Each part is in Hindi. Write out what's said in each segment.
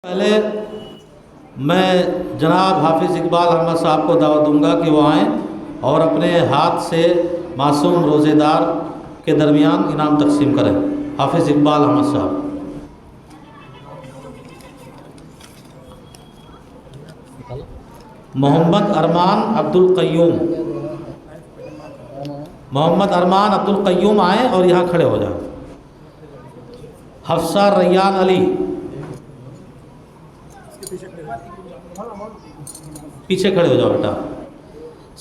पहले मैं जनाब हाफिज़ इकबाल अहमद साहब को दावत दूंगा कि वो आएँ और अपने हाथ से मासूम रोज़ेदार के दरमियान इनाम तकसीम करें। हाफिज़ इकबाल अहमद साहब। मोहम्मद अरमान अब्दुल क़य्यूम, मोहम्मद अरमान अब्दुल क़य्यूम आएँ और यहाँ खड़े हो जाएं। हफ्सा रैयान अली, पीछे खड़े हो जाओ बेटा।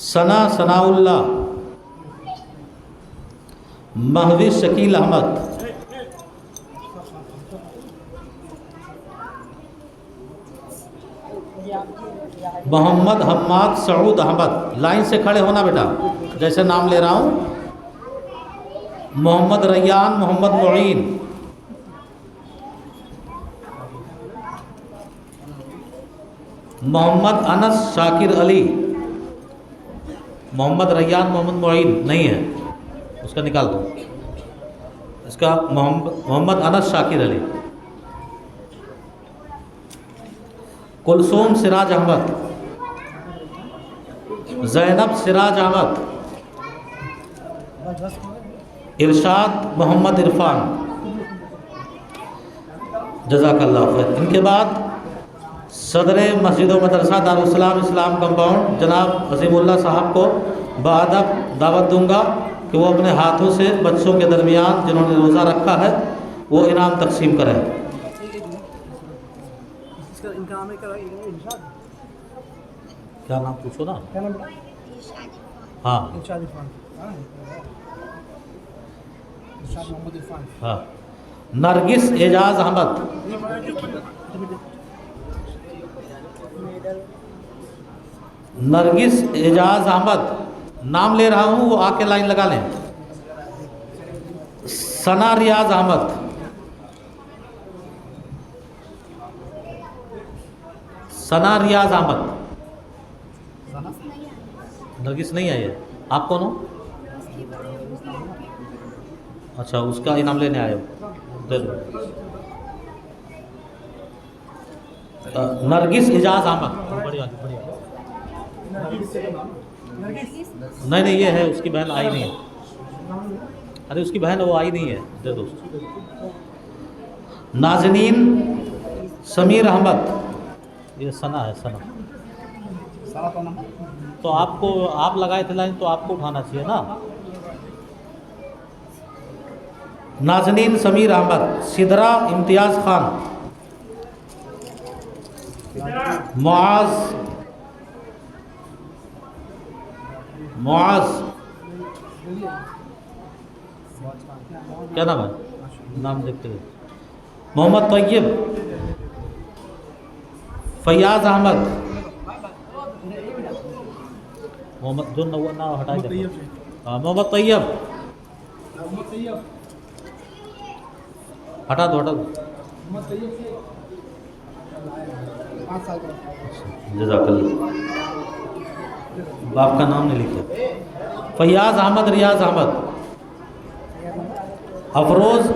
सना सनाउल्ला, महविश शकील अहमद, मोहम्मद हम्माद सऊद अहमद। लाइन से खड़े होना बेटा, जैसे नाम ले रहा हूँ। मोहम्मद रैयान, मोहम्मद मुईन, मोहम्मद अनस शाकिर अली। मोहम्मद रैयान मोहम्मद मुईन नहीं है, उसका निकाल दो। इसका मोहम्मद अनस शाकिर अली। कुलसूम सिराज अहमद, ज़ैनब सिराज अहमद, इरशाद मोहम्मद इरफान। जज़ाकल्लाह खैर। इनके बाद सदर मस्जिद व मदरसा दारुस्सलाम इस्लाम कंपाउंड जनाब अज़ीमुल्लाह साहब को बाअदब दावत दूंगा कि वो अपने हाथों से बच्चों के दरमियान जिन्होंने रोज़ा रखा है वो इनाम तकसीम करें। क्या नाम पूछो ना। हाँ हाँ। नरगिस एजाज अहमद, नरगिस एजाज अहमद नाम ले रहा हूँ, वो आके लाइन लगा लें। सना रियाज अहमद, सना रियाज अहमद। नरगिस नहीं आई है। आप कौन हो? अच्छा, उसका इनाम लेने आए हो, दे दो। नरगिस एजाज अहमद। बढ़िया। नहीं, ये है, उसकी बहन आई नहीं है। अरे उसकी बहन वो आई नहीं है, दे दो। नाज़नीन समीर अहमद, ये सना है, सना। तो आपको, आप लगाए थे लाइन तो आपको उठाना चाहिए ना। नाज़नीन समीर अहमद। सिदरा इम्तियाज़ खान, मुआज़ क्या नाम है? नाम देखते हुए। मोहम्मद तैयब, फैयाज अहमद, मोहम्मद जो ना हटाए दे। हाँ, मोहम्मद तैयब हटा दो। जज़ाकल्लाह। बाप का नाम नहीं लिखे। फैयाज अहमद, रियाज अहमद, अफरोज़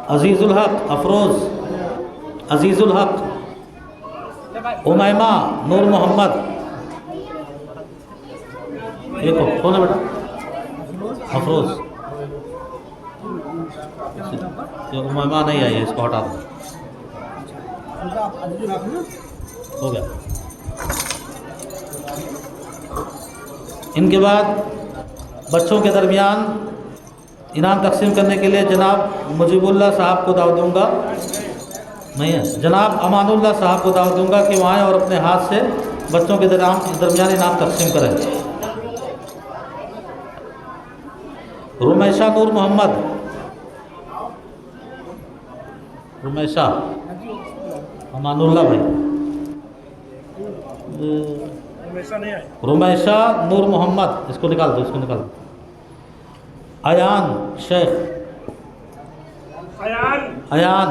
अजीज़ुल हक, अफरोज़ अजीज़ुल हक, उमैमा नूर मोहम्मद। देखो कौन है बेटा? अफरोज़। ये उमैमा नहीं आई है, इसको हटा दो। हो गया। इनके बाद बच्चों के दरमियान इनाम तकसीम करने के लिए जनाब मुजीबुल्लाह साहब को दावत दूंगा। नहीं है, जनाब अमानुल्लाह साहब को दावत दूंगा कि वहाँ और अपने हाथ से बच्चों के दरमियान इनाम तकसीम करें। रुमैशा नूर मोहम्मद, रुमैशा अमानुल्लाह भाई, रुमैशा नूर मोहम्मद, इसको निकाल दो, इसको निकाल दो। अयान शेख, अयान।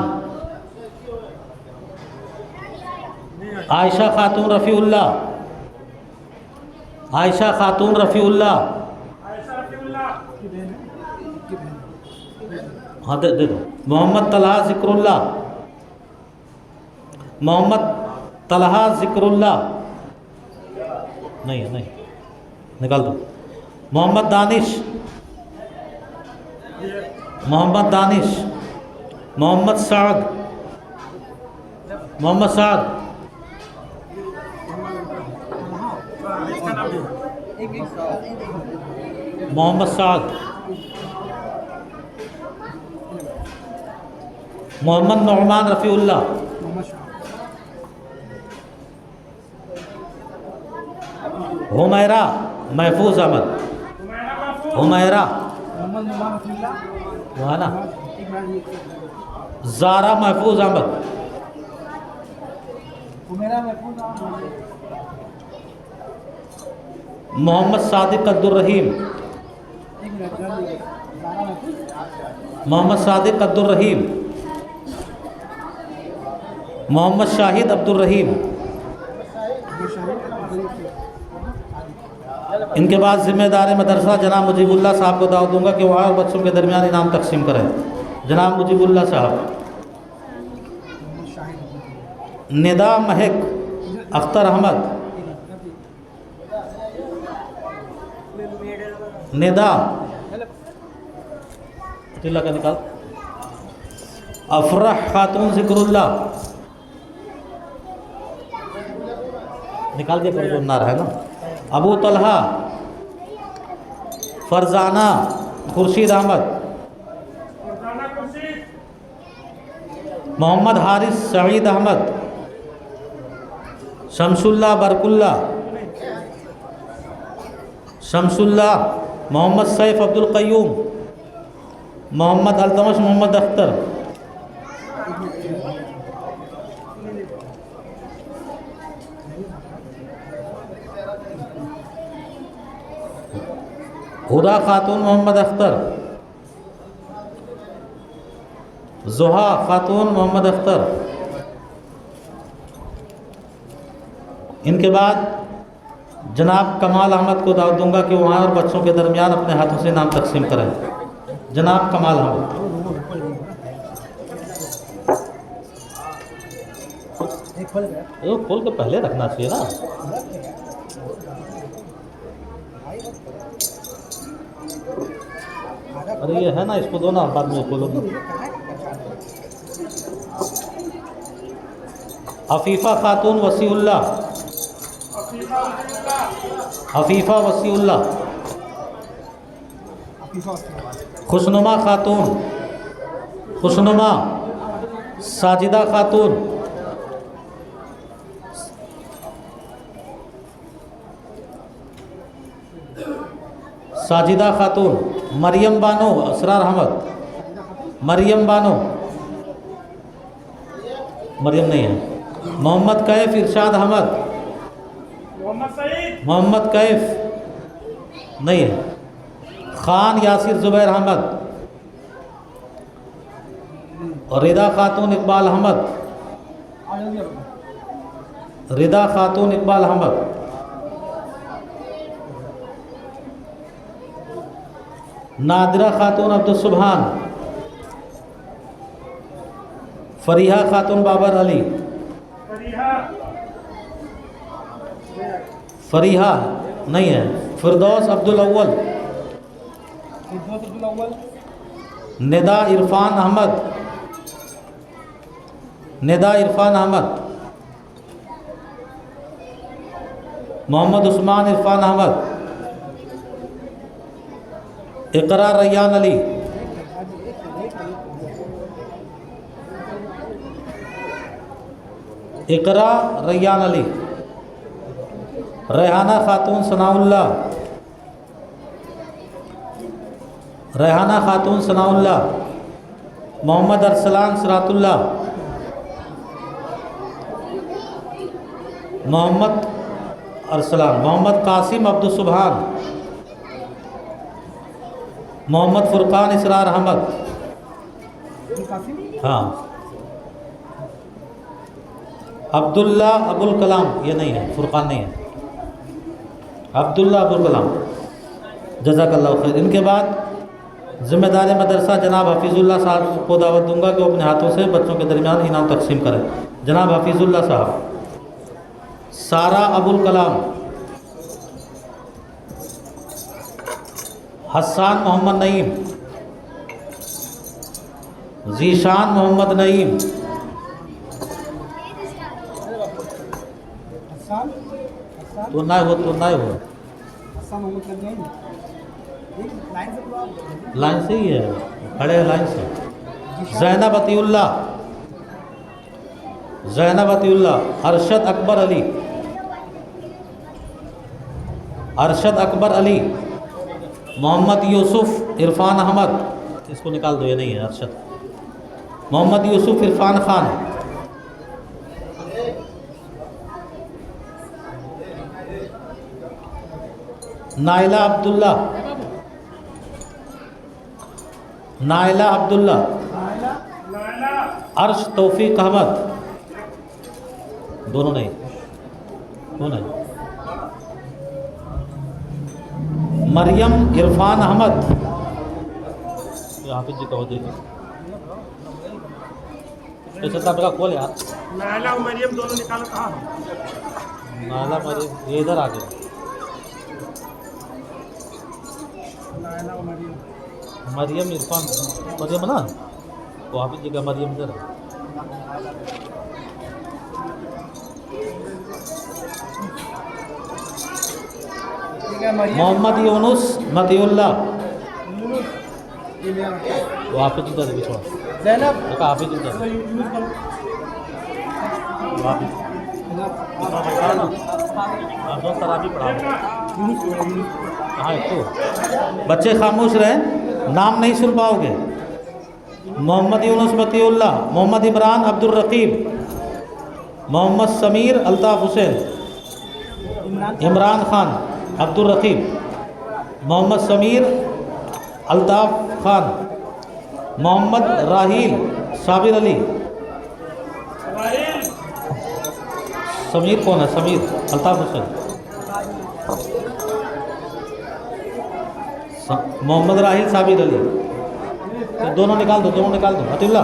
आयशा खातून रफ़ीउल्लाह, आयशा खातून रफ़ीउल्लाह। हाँ दे दो। मोहम्मद तलहा ज़िक्रुल्लाह, मोहम्मद तलहा ज़िक्रुल्लाह, नहीं है, नहीं, निकाल दो। मोहम्मद दानिश, मोहम्मद दानिश। मोहम्मद साद, मोहम्मद साद। मोहम्मद साद। मोहम्मद नुमान रफ़ीउल्लाह। हुमैरा महफूज अहमद, हुमैरा वहाँ ना। ज़ारा महफूज अहमद, मोहम्मद सादिक अब्दुर्रहीम, मोहम्मद सादिक अब्दुर्रहीम। मोहम्मद शाहिद अब्दुर्रहीम। इनके बाद ज़िम्मेदार मदरसा जनाब मुजीबुल्लाह साहब को दावत दूंगा कि वहाँ और बच्चों के दरमियान इनाम तकसीम करें। जनाब मुजीबुल्लाह साहब। निदा महक अख्तर अहमद, निदा तिल्ला का निकाल। अफरह खातून ज़िक्रुल्लाह, निकाल के जो ना रहा है ना। अबू तलहा फरजाना खुर्शीद अहमद। मोहम्मद हारिस सईद अहमद। शमसुल्लाह बरकुल्ला, शमसुल्लाह। मोहम्मद सैफ अब्दुल क़य्यूम। मोहम्मद अल्तमश मोहम्मद अख्तर। हुदा खातून मोहम्मद अख्तर। जोहा खातून मोहम्मद अख्तर। इनके बाद जनाब कमाल अहमद को दावत दूंगा कि वहाँ और बच्चों के दरमियान अपने हाथों से नाम तकसीम करें। जनाब कमाल अहमद। खोल के पहले रखना चाहिए ना। अरे ये है ना, इसको दो ना, बाद में खोलोगे। अफीफ़ा खातून वसीउल्लाह, अफीफ़ा वसीउल्लाह। खुशनुमा खातून, खुशनुमा। साजिदा खातून, साजिदा खातून। मरियम बानो असरार अहमद, मरियम बानो, मरियम नहीं है। मोहम्मद कैफ इरशाद अहमद, मोहम्मद कैफ नहीं है। खान यासिर ज़ुबैर अहमद। और रिदा खातून इकबाल अहमद, रिदा खातून इकबाल अहमद। नादिरा खातून अब्दुल सुबहान। फरीहा खातून बाबर अली, फरीहा नहीं है। फिरदौस अब्दुल अव्वल। निदा इरफान अहमद, निदा इरफान अहमद। मोहम्मद उस्मान इरफान अहमद। इकरा रैयान अली, इकरा रैयान अली। रेहाना खातून सनाउल्लाह, रेहाना खातून सनाउल्लाह। मोहम्मद अरसलान सरातुल्लाह, मोहम्मद अरसलान। मोहम्मद कासिम अब्दुल सुबहान। मोहम्मद फुरकान इसरार अहमद। हाँ। अब्दुल्ला अबुल कलाम, ये नहीं है, फुरकान नहीं है। अब्दुल्ला अबुल कलाम, जज़ाकल्लाहु खैर। इनके बाद ज़िम्मेदार मदरसा जनाब हफीज़ुल्लाह साहब को दावत दूंगा कि वो अपने हाथों से बच्चों के दरमियान इनाम तकसीम करें। जनाब हफीज़ुल्लाह साहब। सारा अबुल कलाम, हसन मोहम्मद नईम, जीशान मोहम्मद नईम, तो ना हो लाइन से ही है, खड़े लाइन से। ज़ैनब अतीउल्लाह, अरशद अकबर अली, मोहम्मद यूसुफ इरफान अहमद, इसको निकाल दो, ये नहीं है अरशद। मोहम्मद यूसुफ इरफान खान, नाइला अब्दुल्ला, अर्श तौफीक अहमद, दोनों नहीं, मरियम इरफान अहमद, हाफिज जी कहो देखिए, का खोल यार। नाला और मरियम दोनों निकालो, कहाँ नाला मरियम, ये इधर आ गए। मरियम इरफान, मरियम ना, वो हाफिज जी का मरियम इधर है। मोहम्मद यूनुस मतिउल्लाह, वो हाफिज जी का छोड़, हाफिज जी बच्चे खामोश रहें, नाम नहीं सुन पाओगे। मोहम्मद यूनुस मतिउल्लाह, मोहम्मद इमरान अब्दुल रकीब, मोहम्मद समीर अल्ताफ़ हुसैन, इमरान खान अब्दुल रकीब, मोहम्मद समीर अल्ताफ़ खान, मोहम्मद राहील साबिर अली। समीर कौन है? समीर अल्ताफ़ हुसैन, मोहम्मद राहील साबिर अली, तो दोनों निकाल दो, अतिल्ला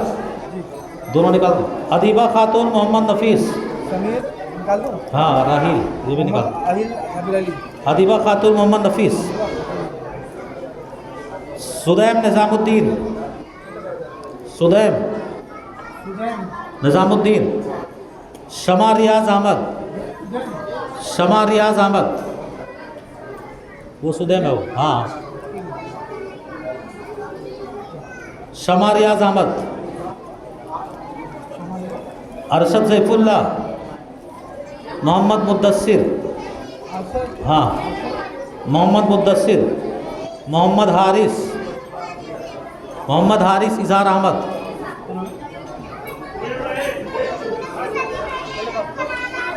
दोनों निकाल दो। अदीबा खातून मोहम्मद नफीस, हाँ राहील, ये भी निकाल दो। अदीबा खातून मोहम्मद नफीस, सुदैम निज़ामुद्दीन, शमा रियाज अहमद, वो सुदैम है वो, हाँ शमा रियाज अहमद, अरशद सैफुल्लाह, मोहम्मद मुद्दस्सिर, हाँ मोहम्मद मुद्दस्सिर, मोहम्मद हारिस इज़हार अहमद,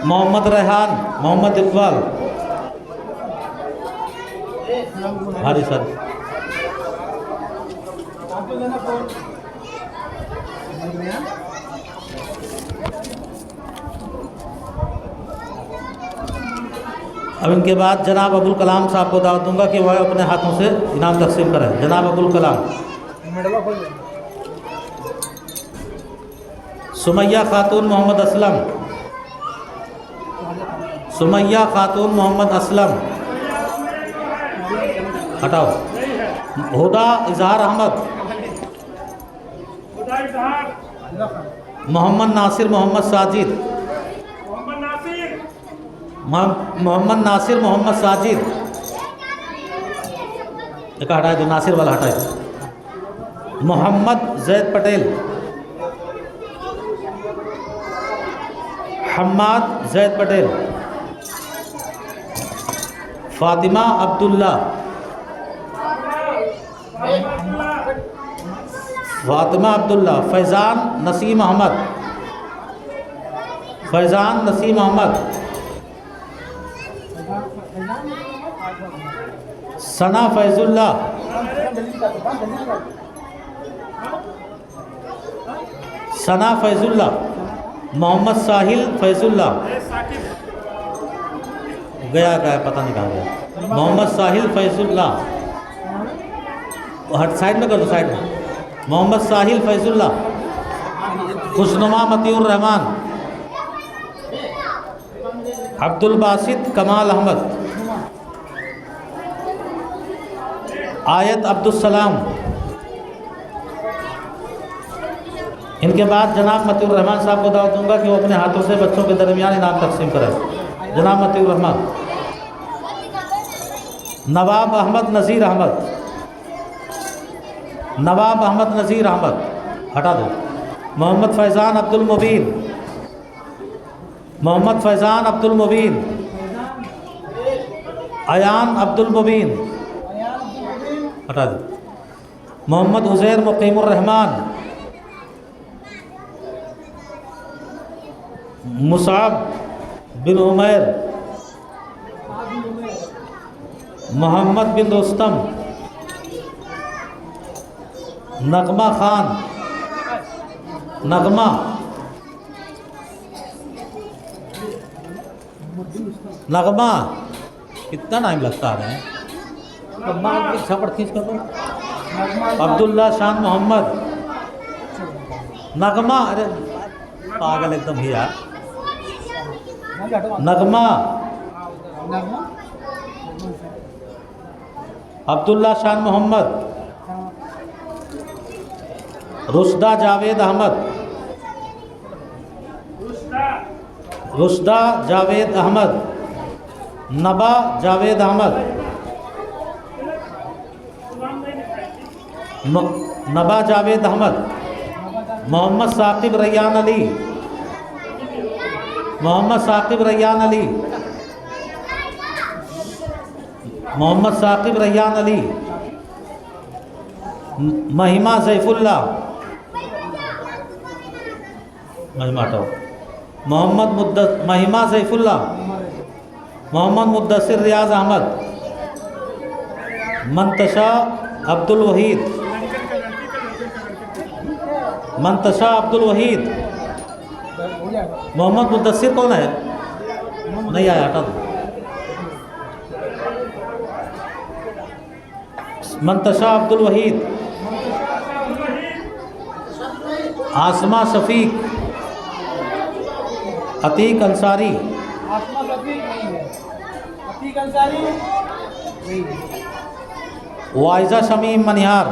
मोहम्मद रेहान, मोहम्मद इकबाल, हारिस अब इनके बाद जनाब अबुल कलाम साहब को दावत दूंगा कि वह अपने हाथों से इनाम तकसीम करें। जनाब अबुल कलाम। सुमैया खातून मोहम्मद असलम, हटाओ। हुदा इजहार अहमद, मोहम्मद नासिर मोहम्मद साजिद, एक हटाए दो, नासिर वाला हटाए। मोहम्मद जैद पटेल, हम्माद जैद पटेल, फातिमा अब्दुल्ला, फैज़ान नसीम अहमद, सना फैजुल्ला, मोहम्मद साहिल फैजुल्ला, गया पता नहीं कहाँ गया। मोहम्मद साहिल फैजुल्ला, हट साइड में कर दो, साइड में। मोहम्मद साहिल फैजुल्ला, खुशनुमा मतीउर रहमान, अब्दुल बासित कमाल अहमद, आयत अब्दुल सलाम। इनके बाद जनाब मतीउर रहमान साहब को दावत दूंगा कि वो अपने हाथों से बच्चों के दरमियान इनाम तकसीम करें। जनाब मतीउर रहमान। नवाब अहमद नज़ीर अहमद, नवाब अहमद नज़ीर अहमद, हटा दो। मोहम्मद फैज़ान अब्दुल मुबीन, मोहम्मद फैज़ान अब्दुल मुबीन, अयान अब्दुल मुबीन, हटा दो। मोहम्मद उज़ैर मुक़ीमुर रहमान, मुसाब बिन उमैर, मोहम्मद बिन रुस्तम, नगमा खान, नगमा, नगमा, कितना टाइम लगता है? छपड़ खींच कर दो। अब्दुल्ला शान मोहम्मद, नगमा, अरे पागल एकदम ही यार। नगमा, अब्दुल्ला शान मोहम्मद, रुशदा जावेद अहमद, रुशदा जावेद अहमद, नबा जावेद अहमद, नबा जावेद अहमद, मोहम्मद साकिब रैयान अली, मोहम्मद साकिब रैयान अली, मोहम्मद साकिब रैयान अली, महिमा ज़ैफुल्ला, महिमा हटाओ। महिमा ज़ैफुल्ला, मोहम्मद मुद्दसिर रियाज अहमद, मंतशा अब्दुल वहीद, मंतशा अब्दुल वहीद। मोहम्मद मुद्दसिर कौन है? नहीं आया, हटा दो। मंतशा अब्दुल वहीद, आसमा शफीक, अतीक अंसारी, वाइजा शमीम मनिहार,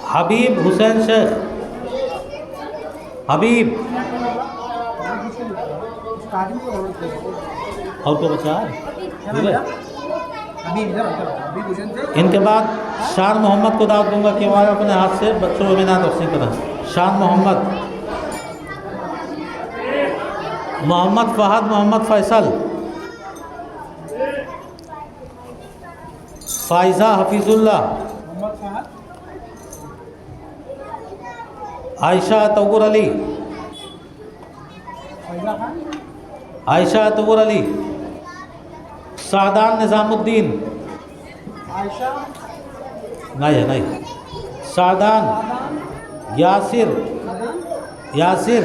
हबीब हुसैन शेख, हबीब। और तो बचा है। इनके बाद शान मोहम्मद को दावत दूंगा कि वह अपने हाथ से बच्चों में इनाम तकसीम करें। शान मोहम्मद, मोहम्मद फहद, मोहम्मद फैसल, फाइजा हफीजुल्ला, आयशा तौर अली, आयशा तौर अली, सादान निज़ामुद्दीन, नहीं है, नहीं। सादान यासिर, यासिर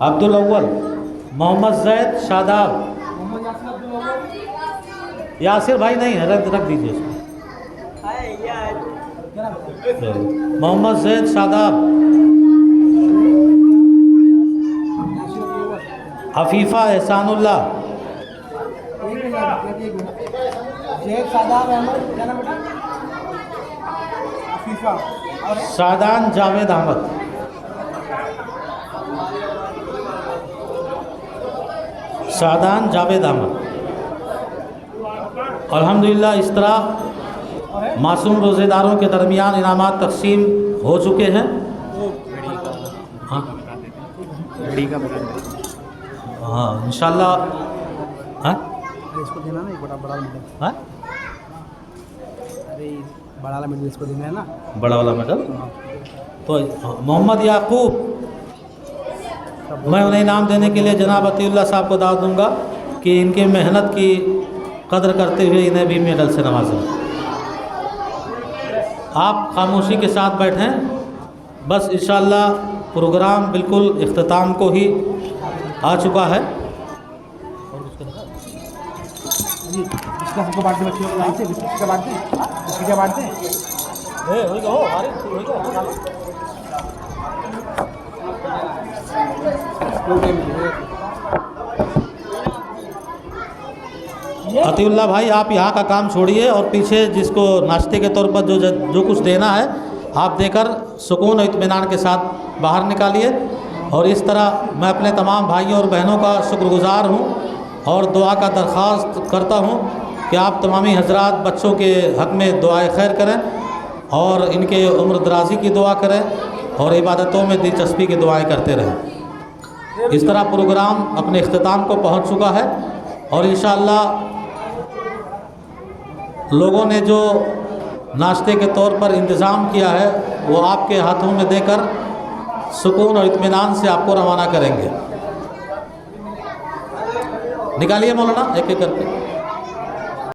अब्दुल अव्वल, मोहम्मद जैद शादाब, यासिर भाई नहीं है, रख दीजिए इसको। मोहम्मद जैद शादाब, हफीफ़ा एहसानुल्लाह, शादान जावेद अहमद, शादान जावेद अहमद। अल्हम्दुलिल्लाह इस तरह मासूम रोज़ेदारों के दरमियान इनामात तकसीम हो चुके हैं। हाँ हाँ इंशाल्लाह। हाँ इसको देना ना, एक बड़ा मेडल। हाँ अरे बड़ा वाला मेडल इसको देना है ना, बड़ा वाला मेडल। तो मोहम्मद याकूब, मैं उन्हें इनाम देने के लिए जनाब अतीउल्लाह साहब को दावत दूंगा कि इनके मेहनत की कदर करते हुए इन्हें भी मेडल से नवाजें। आप खामोशी के साथ बैठें, बस इंशाअल्लाह प्रोग्राम बिल्कुल इख्तिताम को ही आ चुका है। बिस्किट सबको बांटते बच्चों को लाइन से बिस्किट का बांटते बिस्किट का बांटते अतीउल्लाह भाई, आप यहाँ का काम छोड़िए और पीछे जिसको नाश्ते के तौर पर जो कुछ देना है आप देकर सुकून और इत्मीनान के साथ बाहर निकालिए। और इस तरह मैं अपने तमाम भाइयों और बहनों का शुक्रगुज़ार हूँ और दुआ का दरख्वास्त करता हूँ कि आप तमामी हजरात बच्चों के हक़ में दुआए खैर करें और इनके उम्र दराज़ी की दुआ करें और इबादतों में दिलचस्पी की दुआएं करते रहें। इस तरह प्रोग्राम अपने इख्तिताम को पहुँच चुका है और इंशाअल्लाह लोगों ने जो नाश्ते के तौर पर इंतज़ाम किया है वो आपके हाथों में देकर सुकून और इत्मीनान से आपको रवाना करेंगे। निकालिए मौलाना एक एक करके।